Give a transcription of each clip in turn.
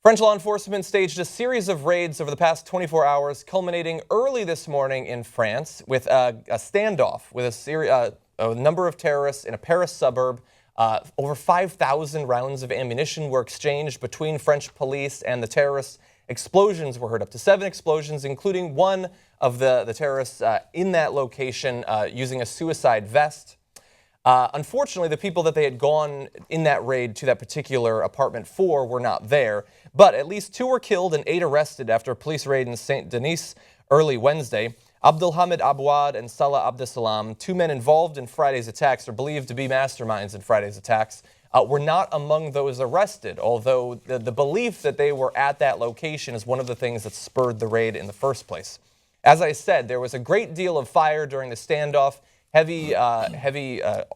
French law enforcement staged a series of raids over the past 24 hours, culminating early this morning in France with a standoff with a number of terrorists in a Paris suburb. Over 5,000 rounds of ammunition were exchanged between French police and the terrorists. Explosions were heard, up to 7 explosions, including one of the terrorists in that location using a suicide vest. Unfortunately, the people that they had gone in that raid to that particular apartment for were not there, but at least 2 were killed and 8 arrested after a police raid in St Denis early Wednesday. Abdelhamid Abouad and Salah Abdesalam, 2 men involved in Friday's attacks, are believed to be masterminds in Friday's attacks, were not among those arrested, although the belief that they were at that location is one of the things that spurred the raid in the first place. As I said, there was a great deal of fire during the standoff. Heavy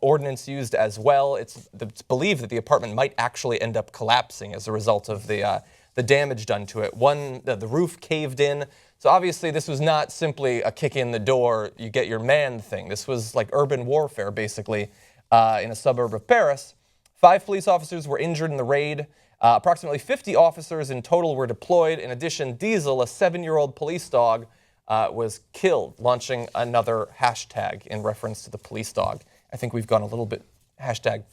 ordnance used as well. It's believed that the apartment might actually end up collapsing as a result of the damage done to it. The roof caved in. So obviously this was not simply a kick in the door, you get your man thing. This was like urban warfare, basically, in a suburb of Paris. 5 police officers were injured in the raid. Approximately 50 officers in total were deployed. In addition, Diesel, a 7-year-old police dog, was killed, launching another hashtag in reference to the police dog. I think we've gone a little bit hashtag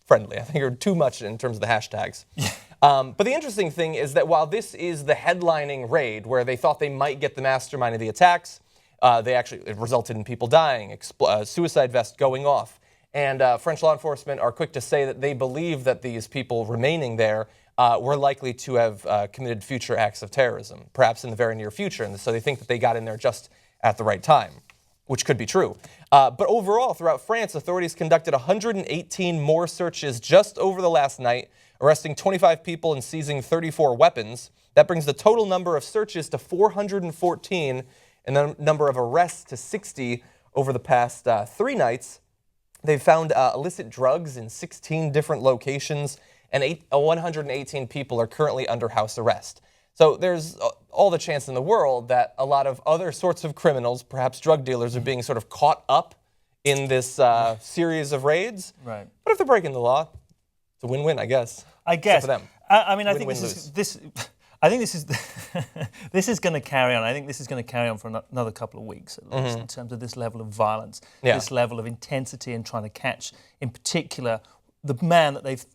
friendly. I think you're too much in terms of the hashtags. But the interesting thing is that while this is the headlining raid where they thought they might get the mastermind of the attacks, it resulted in people dying, suicide vest going off. And French law enforcement are quick to say that they believe that these people remaining there were likely to have committed future acts of terrorism, perhaps in the very near future. And so they think that they got in there just at the right time, which could be true. But overall, throughout France, authorities conducted 118 more searches just over the last night, arresting 25 people and seizing 34 weapons. That brings the total number of searches to 414 and the number of arrests to 60 over the past 3 nights. They've found illicit drugs in 16 different locations, and 118 people are currently under house arrest. So there's all the chance in the world that a lot of other sorts of criminals, perhaps drug dealers, are being sort of caught up in this series of raids. Right. But if they're breaking the law, it's a win-win, I guess. I guess. Except for them. I mean, I think this is going to carry on. I think this is going to carry on for another couple of weeks, at least, in terms of this level of violence, this level of intensity, and trying to catch, in particular, the man that they've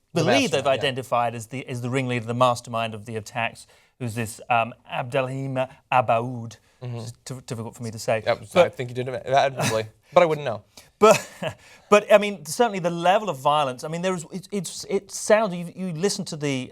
identified as the ringleader, the mastermind of the attacks, who's this Abdelhamid Abouad. It's difficult for me to say. I think you did it admirably, but I wouldn't know. But I mean, certainly the level of violence. I mean, it sounded. You listen to the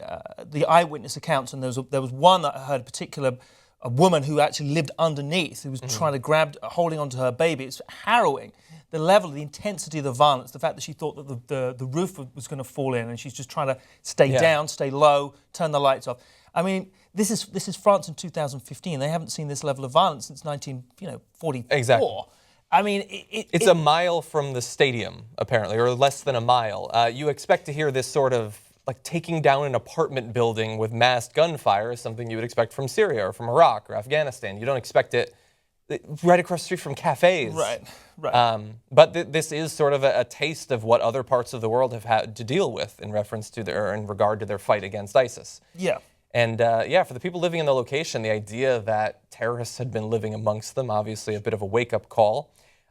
eyewitness accounts, and there was one that I heard a woman who actually lived underneath, who was trying to holding onto her baby. It's harrowing. The level, the intensity of the violence, the fact that she thought that the roof was going to fall in, and she's just trying to stay down, stay low, turn the lights off. I mean, this is France in 2015. They haven't seen this level of violence since 1944. Exactly. I mean, it's a mile from the stadium, apparently, or less than a mile. You expect to hear this sort of like taking down an apartment building with massed gunfire is something you would expect from Syria or from Iraq or Afghanistan. You don't expect it right across the street from cafes. Right. But this is sort of a taste of what other parts of the world have had to deal with in regard to their fight against ISIS. Yeah. And for the people living in the location, the idea that terrorists had been living amongst them, obviously a bit of a wake-up call.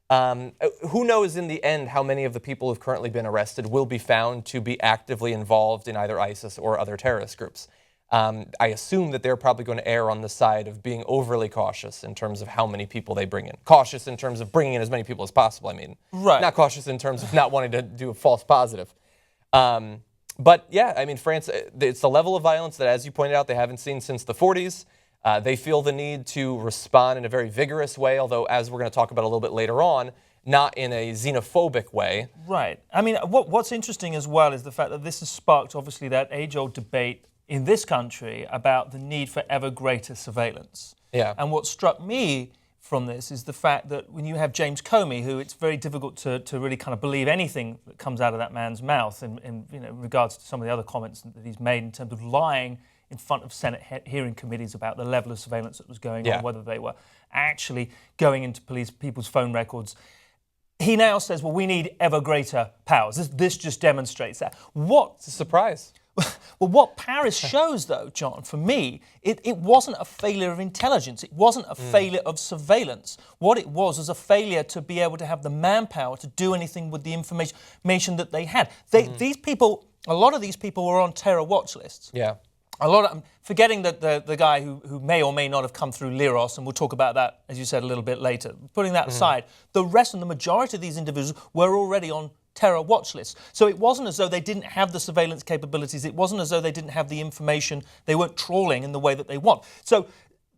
Who knows in the end how many of the people who've currently been arrested will be found to be actively involved in either ISIS or other terrorist groups. I assume that they're probably going to err on the side of being overly cautious in terms of how many people they bring in. Cautious in terms of bringing in as many people as possible, I mean. Right. Not cautious in terms of not wanting to do a false positive. But yeah, I mean, France, it's the level of violence that, as you pointed out, they haven't seen since the 40s. They feel the need to respond in a very vigorous way, although, as we're going to talk about a little bit later on, not in a xenophobic way. Right. I mean, what's interesting as well is the fact that this has sparked, obviously, that age-old debate in this country about the need for ever greater surveillance. Yeah. And what struck me from this is the fact that when you have James Comey, who it's very difficult to really kind of believe anything that comes out of that man's mouth in regards to some of the other comments that he's made in terms of lying in front of Senate hearing committees about the level of surveillance that was going on, whether they were actually going into people's phone records. He now says, well, we need ever greater powers. This just demonstrates that. It's a surprise. Well, what Paris shows, though, John, for me, it wasn't a failure of intelligence. It wasn't a failure of surveillance. What it was a failure to be able to have the manpower to do anything with the information that they had. These people, a lot of these people were on terror watch lists. Yeah. A lot of, forgetting that the guy who may or may not have come through Liros, and we'll talk about that, as you said, a little bit later. Putting that aside, the rest and the majority of these individuals were already on terror watch lists. So it wasn't as though they didn't have the surveillance capabilities. It wasn't as though they didn't have the information. They weren't trawling in the way that they want. So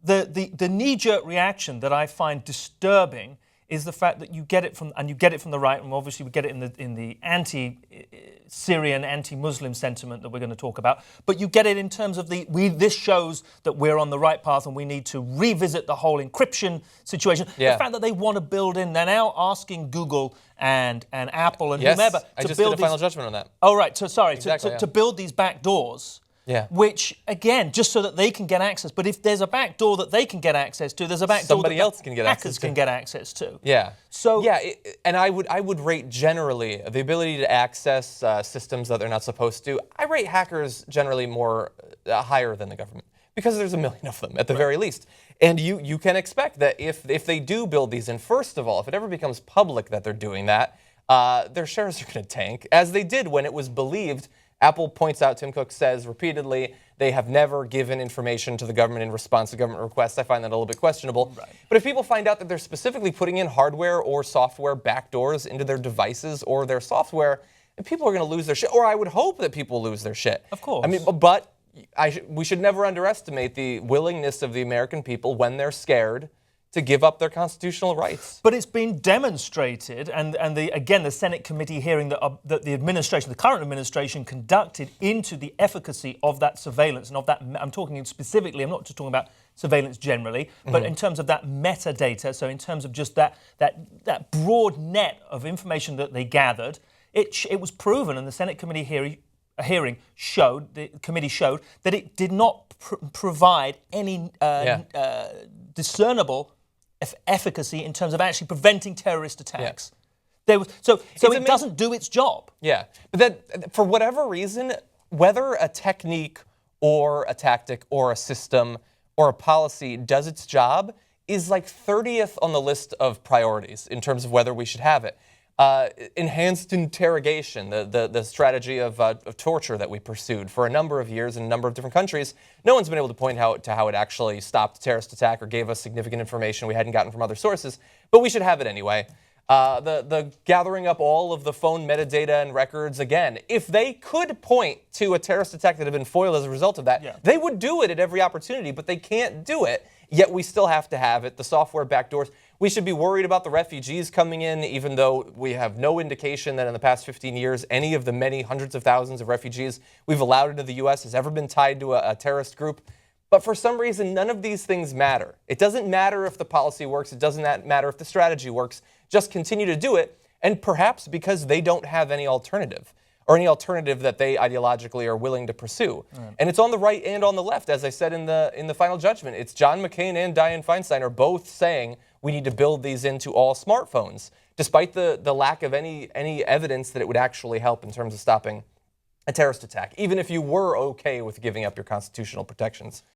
the knee-jerk reaction that I find disturbing is the fact that you get it from the right, and obviously we get it in the anti-Syrian, anti-Muslim sentiment that we're going to talk about. But you get it in terms of this shows that we're on the right path and we need to revisit the whole encryption situation. Yeah. The fact that they want to build in, they're now asking Google and Apple and Yes, whomever I to just build did a final judgment on that. Oh right, so sorry, Exactly, to build these back doors. Yeah. Which, again, just so that they can get access. But if there's a back door that they can get access to, there's a back door that else can get hackers access to. can get access to. Yeah. So yeah, and I would rate generally the ability to access systems that they're not supposed to. I rate hackers generally more higher than the government because there's a million of them at the very least. And you can expect that if they do build these in, first of all, if it ever becomes public that they're doing that, their shares are going to tank, as they did when it was believed. Apple points out, Tim Cook says repeatedly, they have never given information to the government in response to government requests. I find that a little bit questionable. Right. But if people find out that they're specifically putting in hardware or software backdoors into their devices or their software, then people are going to lose their shit. Or I would hope that people lose their shit. Of course. I mean, but we should never underestimate the willingness of the American people when they're scared to give up their constitutional rights. But it's been demonstrated, and the Senate committee hearing that the current administration conducted into the efficacy of that surveillance and of that. I'm talking specifically. I'm not just talking about surveillance generally, but in terms of that metadata. So in terms of just that broad net of information that they gathered, it was proven, and the Senate committee hearing showed that it did not provide any discernible efficacy in terms of actually preventing terrorist attacks. Yeah. So it doesn't do its job. Yeah, but that for whatever reason, whether a technique or a tactic or a system or a policy does its job is like 30th on the list of priorities in terms of whether we should have it. Enhanced interrogation, the strategy of torture that we pursued for a number of years in a number of different countries, no one's been able to point out to how it actually stopped a terrorist attack or gave us significant information we hadn't gotten from other sources, but we should have it anyway. The gathering up all of the phone metadata and records, again, if they could point to a terrorist attack that had been foiled as a result of that, they would do it at every opportunity, but they can't do it, yet we still have to have it. The software backdoors. We should be worried about the refugees coming in, even though we have no indication that in the past 15 years, any of the many hundreds of thousands of refugees we've allowed into the U.S. has ever been tied to a terrorist group. But for some reason, none of these things matter. It doesn't matter if the policy works. It doesn't matter if the strategy works. Just continue to do it, and perhaps because they don't have any alternative, or any alternative that they ideologically are willing to pursue. Right. And it's on the right and on the left, as I said in the final judgment. It's John McCain and Dianne Feinstein are both saying we need to build these into all smartphones, despite the lack of any evidence that it would actually help in terms of stopping a terrorist attack, even if you were okay with giving up your constitutional protections.